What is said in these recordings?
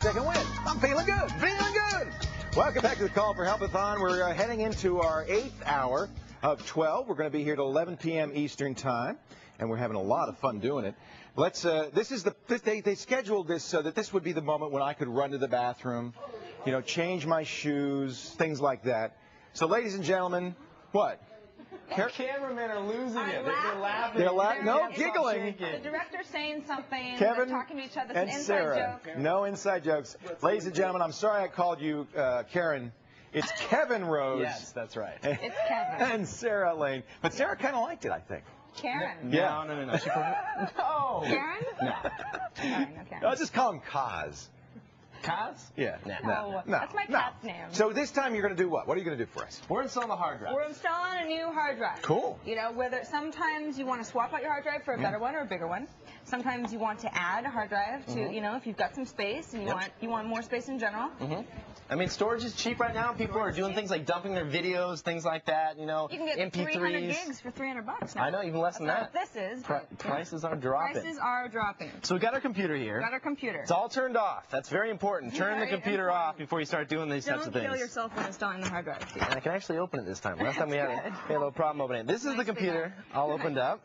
Second win. I'm feeling good. Feeling good. Welcome back to the Call for Help-a-thon. We're heading into our 8th hour of 12. We're going to be here till 11 p.m. Eastern Time, and we're having a lot of fun doing it. They scheduled this so that this would be the moment when I could run to the bathroom, change my shoes, things like that. So, ladies and gentlemen, what? Cameramen are losing it. They're laughing. They're laughing. No, giggling. The director's saying something. Kevin they're talking to each other. and It's an Sarah. inside joke. No inside jokes. Ladies and gentlemen, I'm sorry I called you Karen. It's Kevin Rose. Yes, that's right. It's Kevin. And Sarah Lane. But Sarah kind of liked it, I think. Karen. Yeah. No. No. Karen? No. Karen, no, Karen. I'll just call him Kaz. Kaz? Yeah. No. That's my cat's name. So this time you're going to do what? What are you going to do for us? We're installing the hard drive. We're installing a new hard drive. Cool. Whether sometimes you want to swap out your hard drive for a better one or a bigger one. Sometimes you want to add a hard drive to, if you've got some space and you want more space in general. I mean, storage is cheap right now. People are doing things like dumping their videos, things like that. You can get MP3s. 300 gigs for $300 now. I know, even less than that. That's what this is. Prices are dropping. Prices are dropping. So we got our computer here. Got our computer. It's all turned off. That's very important. Turn the Very computer important. off before you start doing these types of Don't things. kill yourself when installing the hard drive. And I can actually open it this time. Last time we had That's a little problem opening it. This is the Nicely computer all opened up.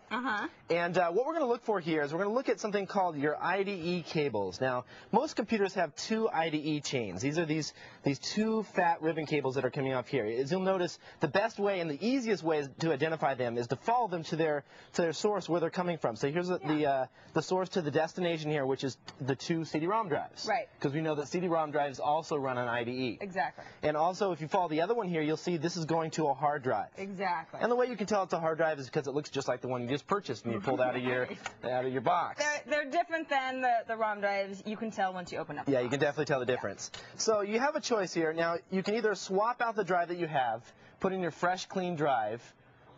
And what we're going to look for here is we're going to look at something called your IDE cables. Now, most computers have two IDE chains. These are these two fat ribbon cables that are coming off here. As you'll notice, the best way and the easiest way to identify them is to follow them to their source where they're coming from. So here's the source to the destination here, which is the two CD-ROM drives. Right. Because we know that CD-ROM drives also run on IDE. Exactly. And also, if you follow the other one here, you'll see this is going to a hard drive. Exactly. And the way you can tell it's a hard drive is because it looks just like the one you just purchased and you pulled out of your box. They're different than the ROM drives. You can tell once you open up the Yeah, box. you can definitely tell the difference. So you have a choice here. Now, you can either swap out the drive that you have, put in your fresh, clean drive,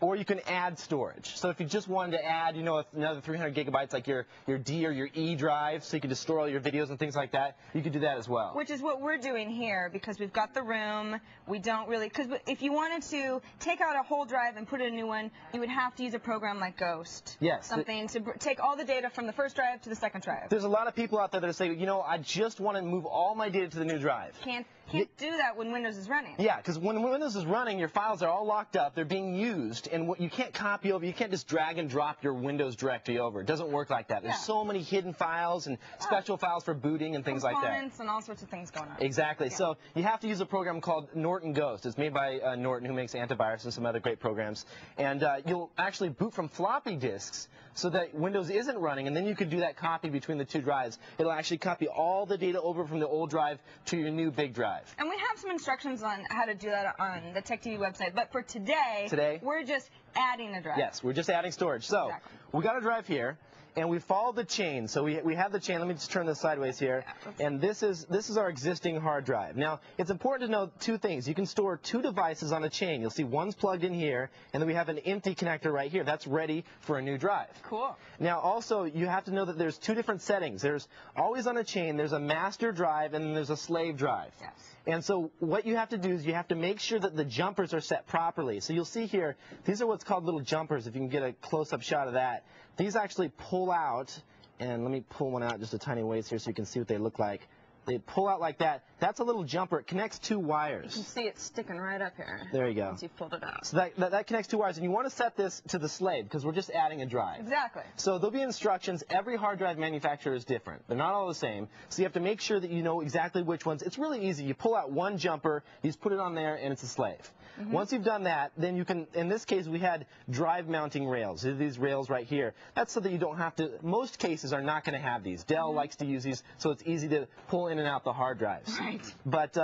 or you can add storage. So if you just wanted to add, another 300 gigabytes like your D or your E drive, so you can just store all your videos and things like that, you could do that as well. Which is what we're doing here because we've got the room. We don't really, because if you wanted to take out a whole drive and put in a new one, you would have to use a program like Ghost. Yes. Something to take all the data from the first drive to the second drive. There's a lot of people out there that say, I just want to move all my data to the new drive. Can't do that when Windows is running. Yeah, because when Windows is running, your files are all locked up. They're being used, and what you can't copy over. You can't just drag and drop your Windows directory over. It doesn't work like that. There's so many hidden files and special files for booting and things like that. Components and all sorts of things going on. Exactly. Yeah. So you have to use a program called Norton Ghost. It's made by Norton, who makes antivirus and some other great programs. And you'll actually boot from floppy disks so that Windows isn't running, and then you could do that copy between the two drives. It'll actually copy all the data over from the old drive to your new big drive. And we have some instructions on how to do that on the TechTV website, but for today, we're just adding a drive. Yes, we're just adding storage. So we got a drive here, and we follow the chain. So we have the chain. Let me just turn this sideways here. And this is our existing hard drive. Now, it's important to know two things. You can store two devices on a chain. You'll see one's plugged in here, and then we have an empty connector right here. That's ready for a new drive. Cool. Now, also, you have to know that there's two different settings. There's always on a chain, there's a master drive, and then there's a slave drive. Yes. And so what you have to do is you have to make sure that the jumpers are set properly. So you'll see here, these are what's called little jumpers, if you can get a close-up shot of that. These actually pull out, and let me pull one out just a tiny ways here so you can see what they look like. They pull out like that. That's a little jumper. It connects two wires. You can see it sticking right up here. There you go. Once you've pulled it out. So that connects two wires, and you want to set this to the slave because we're just adding a drive. Exactly. So there'll be instructions. Every hard drive manufacturer is different. They're not all the same. So you have to make sure that you know exactly which ones. It's really easy. You pull out one jumper, you just put it on there, and it's a slave. Once you've done that, then you can, in this case, we had drive mounting rails. These rails right here. That's so that you don't have to, most cases are not going to have these. Dell likes to use these, so it's easy to pull in and out the hard drives. Right. But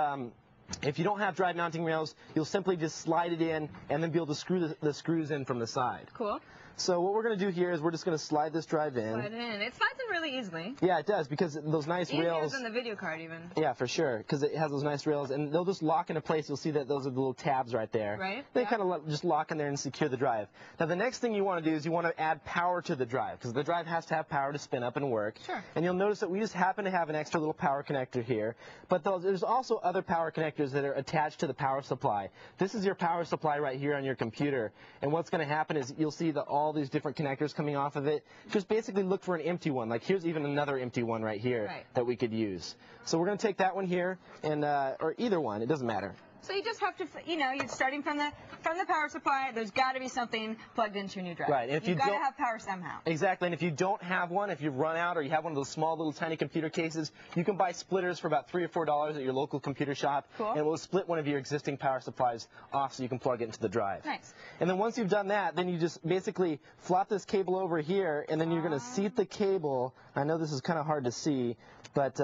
if you don't have drive mounting rails, you'll simply just slide it in and then be able to screw the screws in from the side. Cool. So what we're going to do here is we're just going to slide this drive in. Slide it in. It slides in really easily. Yeah, it does, because those nice rails. Easier than the video card, even. Yeah, for sure, because it has those nice rails, and they'll just lock into place. You'll see that those are the little tabs right there. Right. They kind of just lock in there and secure the drive. Now, the next thing you want to do is you want to add power to the drive, because the drive has to have power to spin up and work. Sure. And you'll notice that we just happen to have an extra little power connector here, but there's also other power connectors that are attached to the power supply. This is your power supply right here on your computer, and what's going to happen is you'll see that all all these different connectors coming off of it. Just basically look for an empty one. Like here's even another empty one right here that we could use. So we're going to take that one here, and or either one. It doesn't matter. So you just have to, you know, you're starting from the power supply. There's got to be something plugged into your new drive. Right. And if you've got to have power somehow. Exactly. And if you don't have one, if you've run out or you have one of those small little tiny computer cases, you can buy splitters for about $3 or $4 at your local computer shop. Cool. And it will split one of your existing power supplies off so you can plug it into the drive. Nice. And then once you've done that, then you just basically flop this cable over here, and then you're going to seat the cable. I know this is kind of hard to see, but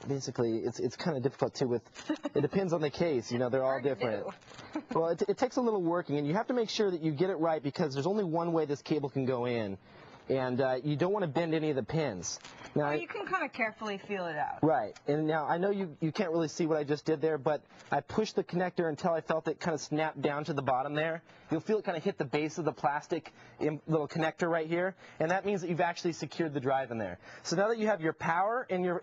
basically it's kind of difficult too. It depends on the case. You know, they're all different. Well, it takes a little working, and you have to make sure that you get it right because there's only one way this cable can go in, and you don't want to bend any of the pins. Now, you can kind of carefully feel it out. Right. And now I know you can't really see what I just did there, but I pushed the connector until I felt it kind of snap down to the bottom there. You'll feel it kind of hit the base of the plastic little connector right here, and that means that you've actually secured the drive in there. So now that you have your power and your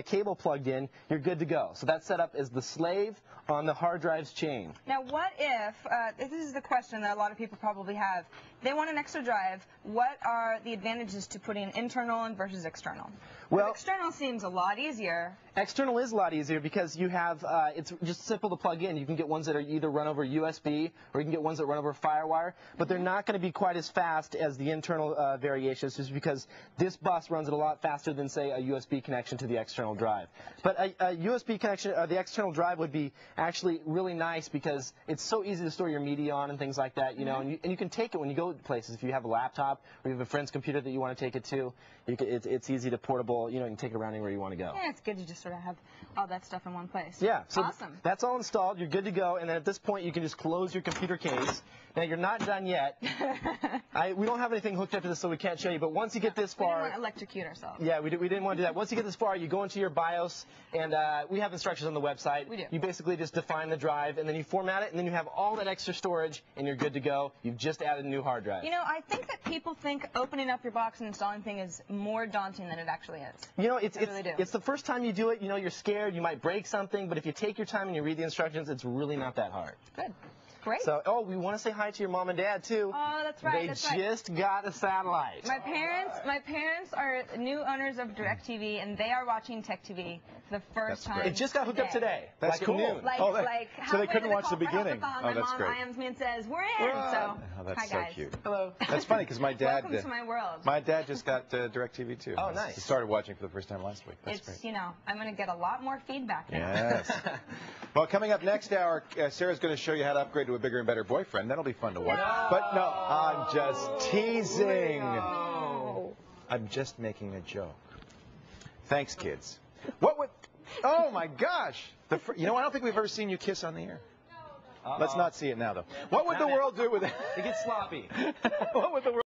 cable plugged in, you're good to go. So that's set up as the slave on the hard drive's chain. Now, what if, this is the question that a lot of people probably have, they want an extra drive, what are the advantages to putting internal and versus external? Well, external seems a lot easier. External is a lot easier because you have, it's just simple to plug in. You can get ones that are either run over USB or you can get ones that run over FireWire, but they're not going to be quite as fast as the internal variations just because this bus runs it a lot faster than, say, a USB connection to the external drive. But a USB connection, the external drive would be actually really nice because it's so easy to store your media on and things like that, you know, and you can take it when you go places. If you have a laptop or you have a friend's computer that you want to take it to, it's easy to portable, you know, you can take it around anywhere you want to go. Yeah, it's good to just sort of have all that stuff in one place. Yeah, so awesome. That's all installed. You're good to go, and then at this point you can just close your computer case. Now you're not done yet. We don't have anything hooked up to this, so we can't show you. But once you get this far, we didn't want to electrocute ourselves. Yeah, we didn't want to do that. Once you get this far, you go into your BIOS, and we have instructions on the website. We do. You basically just define the drive, and then you format it, and then you have all that extra storage, and you're good to go. You've just added a new hard drive. You know, I think that people think opening up your box and installing thing is more daunting than it actually is. You know, it's the first time you do it. You know, you're scared. You might break something, but if you take your time and you read the instructions, it's really not that hard. Good. Great. So, we want to say hi to your mom and dad too. Oh, that's right. They just got a satellite. My parents are new owners of DirecTV, and they are watching TechTV for the first time. It just got hooked up today. That's like cool. At noon. So they couldn't watch the beginning. My mom IMs me and says, "We're in." So, that's hi so guys. cute. Hello. That's funny because my dad. Welcome to my world. My dad just got DirecTV too. Oh, nice. He started watching for the first time last week. That's great. You know, I'm going to get a lot more feedback now. Yes. Well, coming up next hour, Sarah's going to show you how to upgrade to a bigger and better boyfriend. That'll be fun to watch. No. But no, I'm just teasing. No. I'm just making a joke. Thanks, kids. What would? Oh my gosh! You know, I don't think we've ever seen you kiss on the air. Let's not see it now, though. What would the world do with it? It gets sloppy. What would the world